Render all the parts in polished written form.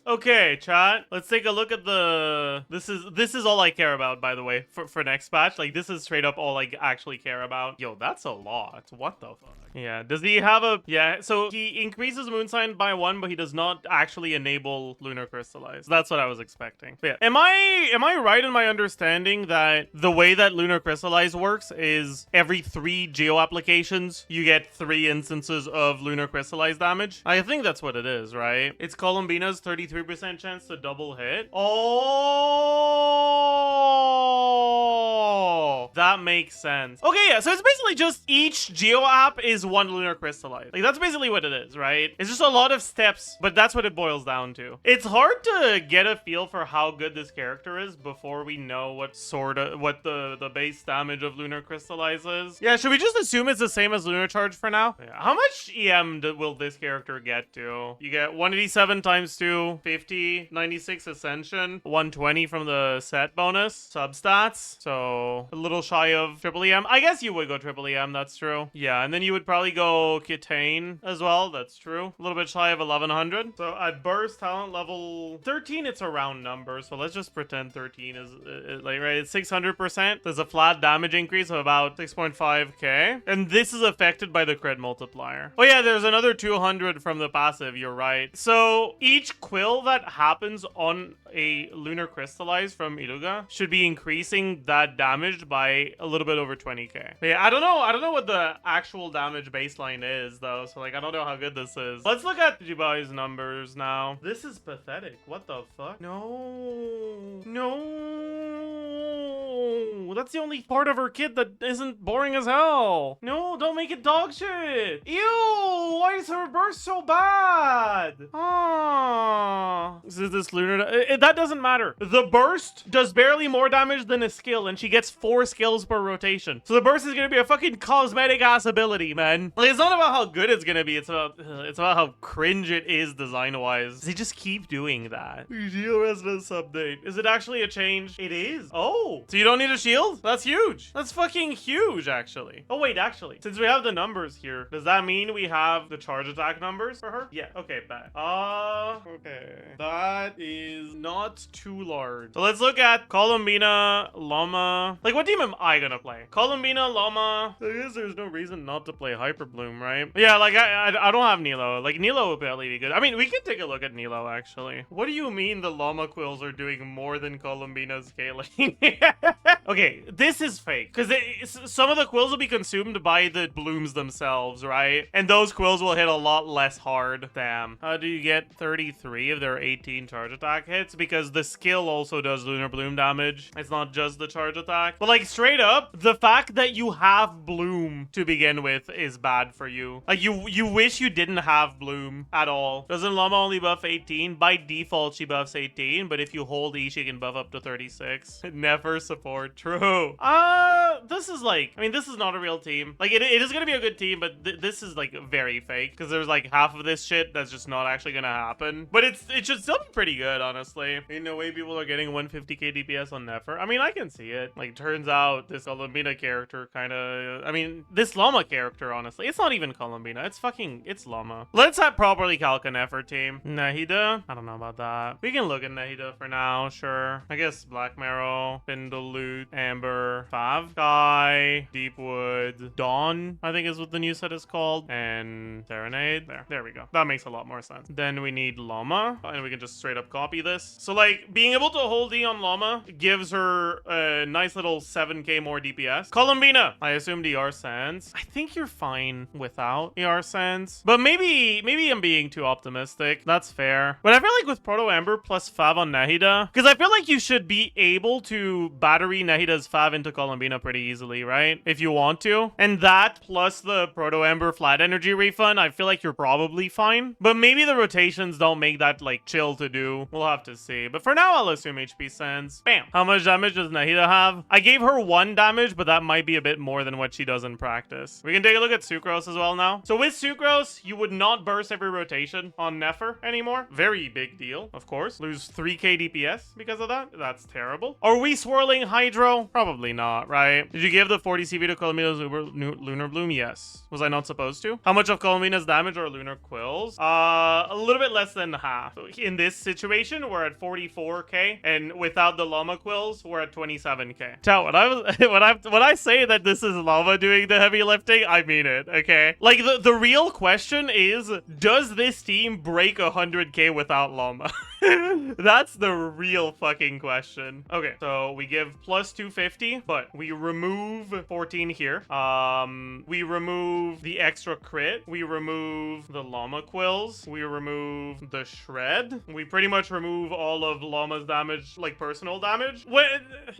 Okay, chat. Let's take a look at the. This is all I care about, by the way, for next patch. Like, this is straight up all I actually care about. Yo, that's a lot. What the fuck? Yeah. Does he have a? Yeah. So he increases moon sign by 1, but he does not actually enable lunar crystallize. That's what I was expecting. But yeah. Am I right in my understanding that the way that lunar crystallize works is every 3 geo applications you get 3 instances of lunar crystallize damage? I think that's what it is, right? It's Columbina's 33% chance to double hit. Oh, that makes sense. Okay, yeah, so it's basically just each geo app is 1 lunar crystallize. Like, that's basically what it is, right? It's just a lot of steps, but that's what it boils down to. It's hard to get a feel for how good this character is before we know what the base damage of lunar crystallize is. Yeah, should we just assume it's the same as lunar charge for now? Yeah. How much EM will this character get to? You get 187 times 2, 50, 96 ascension, 120 from the set bonus, substats, so a little shy of triple EM. I guess you would go triple EM, that's true. Yeah, and then you would probably go Kitane as well, that's true. A little bit shy of 1100. So at burst talent level 13, it's a round number, so let's just pretend 13 is like, right, it's 600%. There's a flat damage increase of about 6.5k, and this is affected by the crit multiplier. Oh yeah, there's another 200 from the passive, you're right. So each quill that happens on a lunar crystallize from Illuga should be increasing that damage by a little bit over 20k. But yeah, I don't know what the actual damage baseline is though, so like I don't know how good this is. Let's look at Zibai's numbers now. This is pathetic. What the fuck? No, that's the only part of her kit that isn't boring as hell. No, don't make it dog shit. Ew, why is her burst so bad? Oh, is this lunar? That doesn't matter. The burst does barely more damage than a skill, and she gets 4 skills per rotation. So the burst is gonna be a fucking cosmetic ass ability, man. Like, it's not about how good it's gonna be. It's about how cringe it is design wise. They just keep doing that. Geo Resonance update. Is it actually a change? It is. Oh, so you don't need a shield? That's huge. That's fucking huge, actually. Oh wait, actually, since we have the numbers here, does that mean we have the charge attack numbers for her? Yeah. Okay, bad. Okay. That is not too large. So let's look at Columbina, Lauma. Like, what team am I gonna play? Columbina, Lauma. I guess there's no reason not to play Hyper Bloom, right? Yeah, like I don't have Nilo. Like, Nilo would barely be good. I mean, we can take a look at Nilo, actually. What do you mean the Lauma quills are doing more than Columbina's scaling? Okay, this is fake. Because some of the quills will be consumed by the blooms themselves, right? And those quills will hit a lot less hard. Damn. How do you get 33 of their 18 charge attack hits? Because the skill also does lunar bloom damage. It's not just the charge attack. But like, straight up, the fact that you have bloom to begin with is bad for you. Like, you wish you didn't have bloom at all. Doesn't Lauma only buff 18? By default, she buffs 18, but if you hold E, she can buff up to 36. Never support. True. This is like, I mean, this is not a real team. Like, it is gonna be a good team, but this is like very fake, because there's like half of this shit that's just not actually gonna happen. But it should still be pretty good, honestly. Ain't no way people are getting 150k DPS on Nefer. I mean, I can see it. Like, turns out this Columbina character kind of, I mean, this Lauma character, honestly, it's not even Columbina. It's Lauma. Let's have properly calc a Nefer team. Nahida? I don't know about that. We can look at Nahida for now, sure. I guess Black Marrow, Spindleloot, Amber, Fav, Sky, Deepwood, Dawn, I think is what the new set is called, and Serenade. There we go. That makes a lot more sense. Then we need Lauma, and we can just straight up copy this. So like, being able to hold E on Lauma gives her a nice little 7k more DPS. Columbina, I assumed ER Sands. I think you're fine without ER Sands, but maybe I'm being too optimistic. That's fair. But I feel like with Proto Amber plus Fav on Nahida, because I feel like you should be able to battery Nahida's Fav into Columbina pretty easily, right? If you want to. And that plus the Proto Amber flat energy refund, I feel like you're probably fine. But maybe the rotations don't make that like chill to do. We'll have to see. But for now, I'll assume HP Sands. Bam. How much damage does Nahida have? I gave her 1 damage, but that might be a bit more than what she does in practice. We can take a look at Sucrose as well now. So with Sucrose, you would not burst every rotation on Nefer anymore. Very big deal, of course. Lose 3k DPS because of that. That's terrible. Are we swirling Hydro? Probably not, right? Did you give the 40 CV to Columbina's Lunar Bloom? Yes. Was I not supposed to? How much of Columbina's damage are Lunar Quills? A little bit less than half. In this situation, we're at 44k, and without the Lauma quills, we're at 27k. Tell when I say that this is Lauma doing the heavy lifting, I mean it. Okay, like the real question is, does this team break 100k without Lauma? That's the real fucking question. Okay, so we give plus 250, but we remove 14 here. We remove the extra crit. We remove the Lauma quills. We remove the shred. We pretty much remove all of Lauma's damage, like personal damage.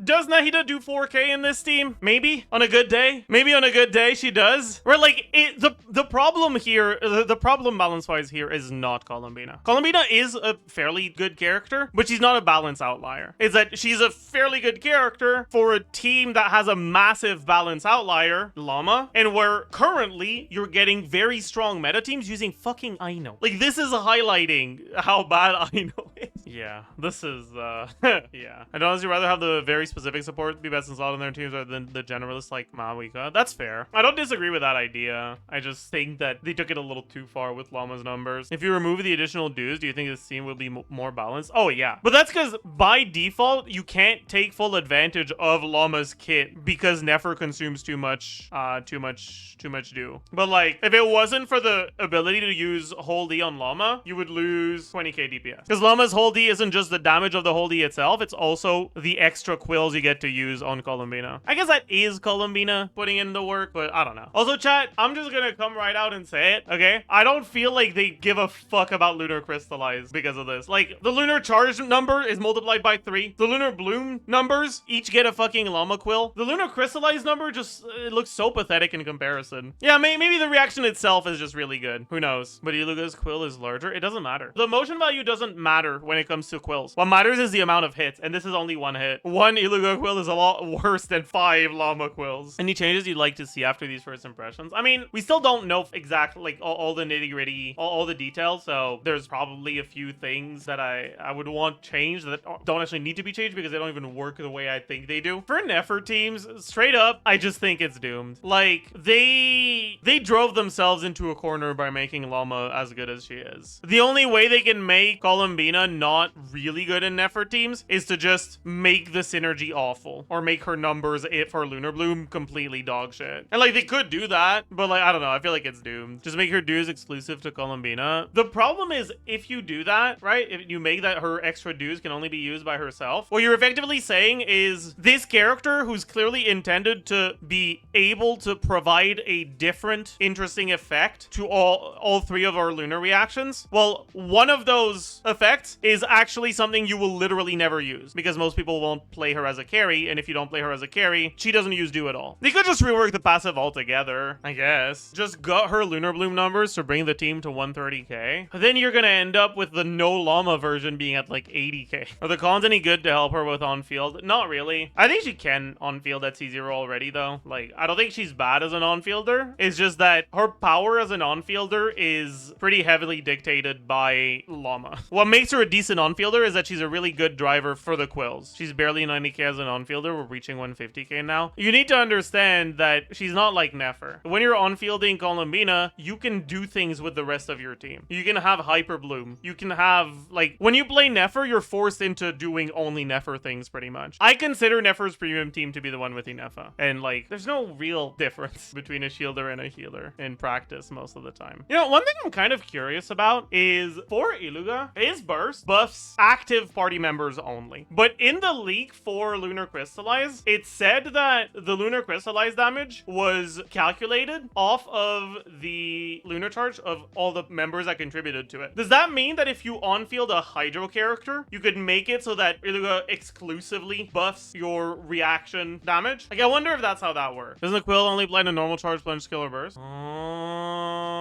Does Nahida do 4k in this team? Maybe on a good day. Maybe on a good day she does. Where like the problem here, the problem balance-wise here is not Columbina. Columbina is a fairly good character, but she's not a balance outlier. Is that she's a fairly good character for a team that has a massive balance outlier, Lauma, and where currently you're getting very strong meta teams using fucking Aino. Like, this is highlighting how bad Aino is. Yeah, this is, yeah. I'd honestly rather have the very specific support be best in slot on their teams rather than the generalists like Mawika. That's fair. I don't disagree with that idea. I just think that they took it a little too far with Lauma's numbers. If you remove the additional dues, do you think this team will be more balanced? Oh, yeah. But that's because by default, you can't take full advantage of Lauma's kit because Nefer consumes too much dew. But like, if it wasn't for the ability to use Whole E on Lauma, you would lose 20k DPS. Because Lauma's Whole E isn't just the damage of the Whole E itself, it's also the extra quills you get to use on Columbina. I guess that is Columbina putting in the work, but I don't know. Also, chat, I'm just gonna come right out and say it, okay? I don't feel like they give a fuck about Lunar Crystallize because of this. Like, the Lunar Charge number is multiplied by 3. The Lunar Bloom numbers each get a fucking Lauma quill. The Lunar Crystallize number just, it looks so pathetic in comparison. Yeah, maybe the reaction itself is just really good. Who knows? But Illuga's quill is larger. It doesn't matter. The motion value doesn't matter when it comes to quills. What matters is the amount of hits, and this is only one hit. One Illuga quill is a lot worse than 5 Lauma quills. Any changes you'd like to see after these first impressions? I mean, we still don't know exactly, like, all the nitty-gritty, all the details, so there's probably a few things that I would want changed that don't actually need to be changed because they don't even work the way I think they do. For Nefer teams, straight up, I just think it's doomed. Like, they drove themselves into a corner by making Lauma as good as she is. The only way they can make Columbina not really good in Nefer teams is to just make the synergy awful or make her numbers for Lunar Bloom completely dog shit. And like, they could do that, but like, I don't know, I feel like it's doomed. Just make her dues exclusive to Columbina. The problem is, if you do that, right, if you make that her extra dues can only be used by herself, what you're effectively saying is this character who's clearly intended to be able to provide a different interesting effect to all 3 of our lunar reactions, well, one of those effects is actually something you will literally never use because most people won't play her as a carry, and if you don't play her as a carry, she doesn't use do at all. They could just rework the passive altogether, I guess. Just gut her Lunar Bloom numbers to bring the team to 130k. Then you're gonna end up with the no Lauma version being at like 80k. Are the cons any good to help her with on-field? Not really. I think she can on-field at C0 already though. Like, I don't think she's bad as an on-fielder. It's just that her power as an on-fielder is pretty heavily dictated by Lauma. What makes her a decent on-fielder is that she's a really good driver for the quills. She's barely 90k as an on-fielder. We're reaching 150k now. You need to understand that she's not like Nefer. When you're on-fielding Columbina, you can do things with the rest of your team. You can have Hyper Bloom. You can have, like, when you play Nefer, you're forced into doing only Nefer things pretty much. I consider Nefer's premium team to be the one with Inefa. And like, there's no real difference between a shielder and a healer in practice most of the time. You know, one thing I'm kind of curious about is for Illuga, his burst buffs active party members only. But in the leak for Lunar Crystallize, it said that the Lunar Crystallize damage was calculated off of the lunar charge of all the members that contributed to it. Does that mean that if you on-field a Hydro character, you could make it so that Illuga exclusively buffs your reaction damage? Like, I wonder if that's how that works. Doesn't the quill only apply to normal charge, plunge, skill, or burst?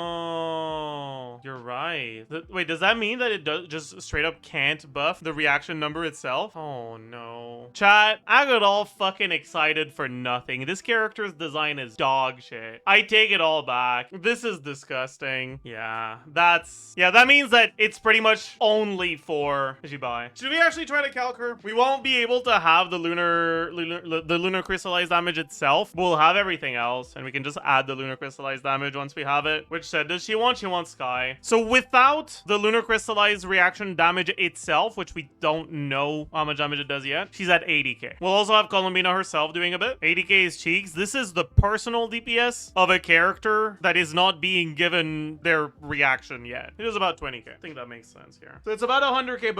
Oh, you're right. Wait, does that mean that it does just straight up can't buff the reaction number itself? Oh no. Chat, I got all fucking excited for nothing. This character's design is dog shit. I take it all back. This is disgusting. Yeah, that means that it's pretty much only for Zibai. Should we actually try to calc her? We won't be able to have the lunar crystallized damage itself. We'll have everything else, and we can just add the lunar crystallized damage once we have it. Which said, does she want? She wants Sky. Zibai. So without the Lunar Crystallized reaction damage itself, which we don't know how much damage it does yet, she's at 80k. We'll also have Columbina herself doing a bit. 80k is cheeks. This is the personal DPS of a character that is not being given their reaction yet. It is about 20k. I think that makes sense here. So it's about 100k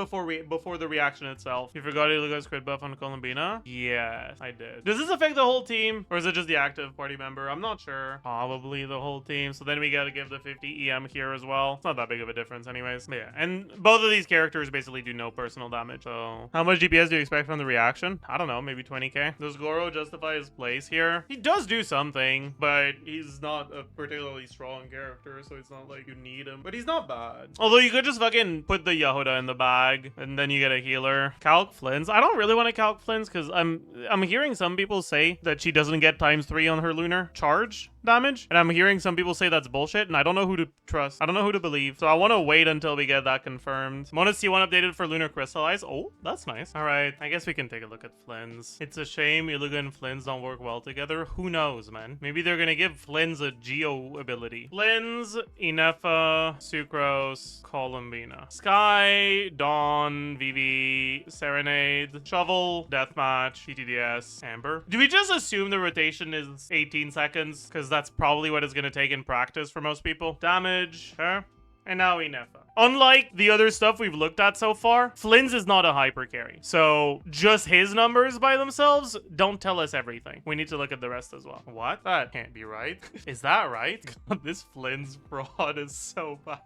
before the reaction itself. You forgot Illuga's crit buff on Columbina? Yes, I did. Does this affect the whole team, or is it just the active party member? I'm not sure. Probably the whole team. So then we gotta give the 50 EM here as well. It's not that big of a difference anyways. But yeah, and both of these characters basically do no personal damage. So how much DPS do you expect from the reaction? I don't know, maybe 20k. Does Goro justify his place here? He does do something, but he's not a particularly strong character, so it's not like you need him. But he's not bad. Although you could just fucking put the Yehuda in the bag, and then you get a healer. Calc Flins. I don't really want to calc Flins because I'm hearing some people say that she doesn't get ×3 on her lunar charge damage, and I'm hearing some people say that's bullshit, and I don't know who to trust. I don't know who to believe, so I want to wait until we get that confirmed. Mona C1 updated for Lunar Crystallize. Oh, that's nice. All right, I guess we can take a look at Flins. It's a shame Illuga and Flins don't work well together. Who knows, man? Maybe they're gonna give Flins a Geo ability. Flins, Ineffaless, Sucrose, Columbina, Sky, Dawn, Vivi, Serenade, Shovel, Deathmatch, PTDS, Amber. Do we just assume the rotation is 18 seconds? Because that's probably what it's going to take in practice for most people. Damage, huh? And now Ineffa. Unlike the other stuff we've looked at so far, Flins is not a hyper carry. So just his numbers by themselves don't tell us everything. We need to look at the rest as well. What? That can't be right. Is that right? God, this Flins fraud is so bad.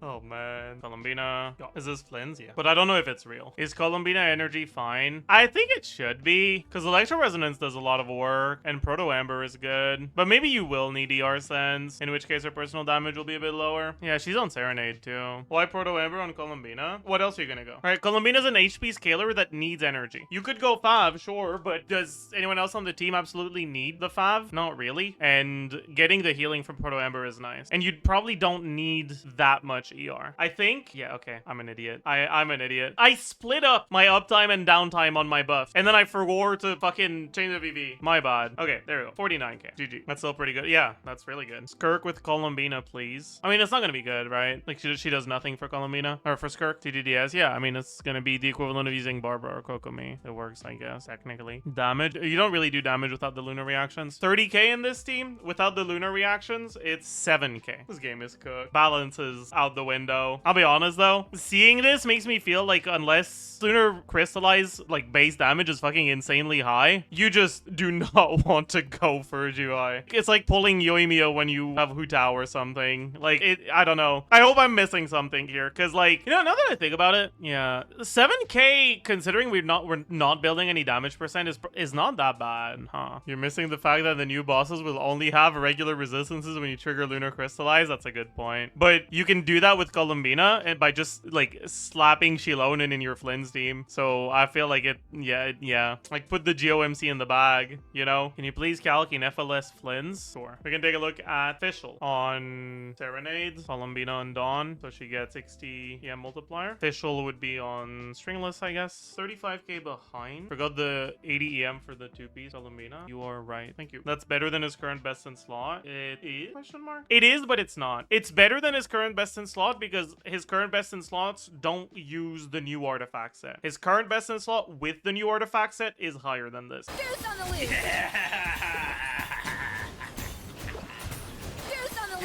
Oh man. Columbina. Oh, is this Flins? Yeah. But I don't know if it's real. Is Columbina energy fine? I think it should be, because Electro Resonance does a lot of work, and Proto Amber is good. But maybe you will need ER Sense, in which case her personal damage will be a bit lower. Yeah, she's on Serenade too. Why Proto Amber on Columbina? What else are you gonna go? All right, Columbina's an HP scaler that needs energy. You could go Fav, sure, but does anyone else on the team absolutely need the Fav? Not really. And getting the healing from Proto Amber is nice. And you probably don't need that much ER. I think, yeah, okay, I'm an idiot. I'm an idiot. I split up my uptime and downtime on my buff, and then I forgot to fucking change the VV. My bad. Okay, there we go. 49k. GG. That's still pretty good. Yeah, that's really good. Skirk with Columbina, please. I mean, it's not gonna be good, right? Like, she does nothing for Columbina. Or for Skirk. TDDS. Yeah, I mean, it's gonna be the equivalent of using Barbara or Kokomi. It works, I guess, technically. Damage. You don't really do damage without the lunar reactions. 30k in this team. Without the lunar reactions, it's 7k. This game is cooked. Balance is out the window. I'll be honest, though. Seeing this makes me feel like unless lunar crystallize, like, base damage is fucking insanely high, you just do not want to go for a GI. It's like pulling Yoimiya when you have Hutao or something. Like, I don't know. I hope I'm missing something here, because, like, you know, now that I think about it, yeah, 7k, considering we're not building any damage percent, is not that bad, huh? You're missing the fact that the new bosses will only have regular resistances when you trigger Lunar Crystallize. That's a good point. But you can do that with Columbina and by just, like, slapping Shilonen in your Flins team. So I feel like yeah. Like, put the GOMC in the bag, you know? Can you please calc Ineffaless Flins? Sure. We can take a look at Fischl on Serenade, Columbina on Dawn. So she gets 60 EM multiplier. Fischl would be on Stringless, I guess. 35k behind. Forgot the 80 EM for the 2-piece Columbina. You are right. Thank you. That's better than his current best in slot. It is? Question mark? It is, but it's not. It's better than his current best in slot because his current best in slots don't use the new artifact set. His current best in slot with the new artifact set is higher than this. Goose on the loose!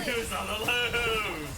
Goose on the loose!